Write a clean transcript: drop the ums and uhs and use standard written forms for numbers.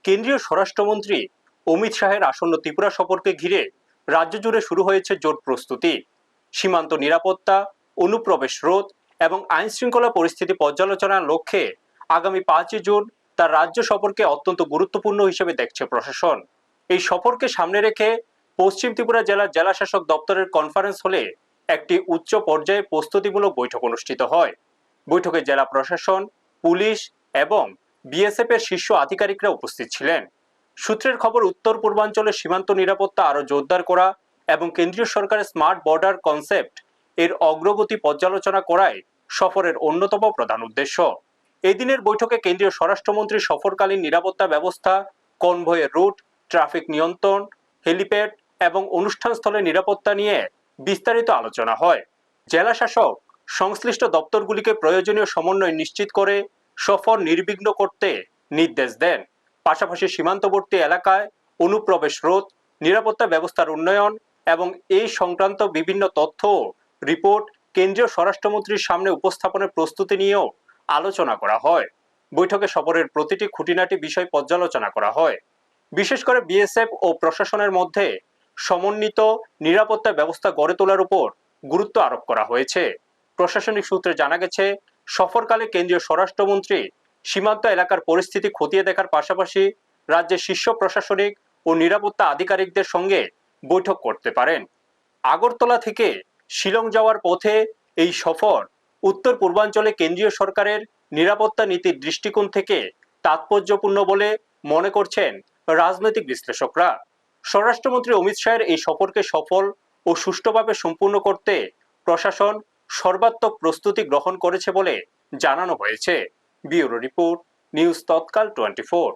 কেন্দ্রীয় স্বরাষ্ট্রমন্ত্রী অমিত শাহের আসন্ন ত্রিপুরা সফরকে ঘিরে রাজ্য জুড়ে শুরু হয়েছে জোর প্রস্তুতি। সীমান্ত নিরাপত্তা, অনুপ্রবেশ রোধ এবং আইন শৃঙ্খলা পরিস্থিতি পর্যালোচনার লক্ষ্যে আগামী 5 জুন তার রাজ্য সফরকে অত্যন্ত গুরুত্বপূর্ণ হিসেবে দেখছে প্রশাসন। এই সফরকে সামনে রেখে পশ্চিম ত্রিপুরা জেলার জেলাশাসক দপ্তরের কনফারেন্স হলে একটি উচ্চ পর্যায়ে প্রস্তুতিমূলক বৈঠক অনুষ্ঠিত হয়। বৈঠকে জেলা প্রশাসন, পুলিশ এবং বিএসএফ এর শীর্ষ আধিকারিকরা উপস্থিত ছিলেন। সূত্রের খবর, উত্তর পূর্বাঞ্চলের সীমান্ত নিরাপত্তা আরো জোরদার করা এবং কেন্দ্রীয় সরকারের স্মার্ট বর্ডার কনসেপ্ট এর অগ্রগতি পর্যালোচনা করাই সফরের অন্যতম প্রধান উদ্দেশ্য। এই দিনের বৈঠকে কেন্দ্রীয় স্বরাষ্ট্রমন্ত্রী সফরকালীন নিরাপত্তা ব্যবস্থা, কনভয়ের রুট, ট্রাফিক নিয়ন্ত্রণ, হেলিপ্যাড এবং অনুষ্ঠানস্থলের নিরাপত্তা নিয়ে বিস্তারিত আলোচনা হয়। জেলা শাসক সংশ্লিষ্ট দপ্তরগুলিকে প্রয়োজনীয় সমন্বয় নিশ্চিত করে সফর নির্বিঘ্ন করতে নির্দেশ দেন। পাশাপাশি সীমান্তবর্তী এলাকায় অনুপ্রবেশ রোধ, নিরাপত্তা ব্যবস্থার উন্নয়ন এবং এই সংক্রান্ত বিভিন্ন তথ্য রিপোর্ট কেন্দ্রীয় স্বরাষ্ট্রমন্ত্রীর সামনে উপস্থাপনের প্রস্তুতি নিয়েও আলোচনা করা হয়। বৈঠকে সফরের প্রতিটি খুঁটিনাটি বিষয় পর্যালোচনা করা হয়। বিশেষ করে বিএসএফ ও প্রশাসনের মধ্যে সমন্বিত নিরাপত্তা ব্যবস্থা গড়ে তোলার উপর গুরুত্ব আরোপ করা হয়েছে। প্রশাসনিক সূত্রে জানা গেছে, সফরকালে কেন্দ্রীয় স্বরাষ্ট্রমন্ত্রী সীমান্ত এলাকার পরিস্থিতি খতিয়ে দেখার পাশাপাশি রাজ্যের শীর্ষ প্রশাসনিক ও নিরাপত্তা আধিকারিকদের সঙ্গে বৈঠক করতে পারেন। আগরতলা থেকে শিলং যাওয়ার পথে এই সফর উত্তর পূর্বাঞ্চলে কেন্দ্রীয় সরকারের নিরাপত্তা নীতির দৃষ্টিকোণ থেকে তাৎপর্যপূর্ণ বলে মনে করছেন রাজনৈতিক বিশ্লেষকরা। স্বরাষ্ট্রমন্ত্রী অমিত শাহের এই সফরকে সফল ও সুষ্ঠুভাবে সম্পূর্ণ করতে প্রশাসন সর্বাত্মক প্রস্তুতি গ্রহণ করেছে বলে জানানো হয়েছে। ব্যুরো রিপোর্ট, নিউজ তৎকাল 24।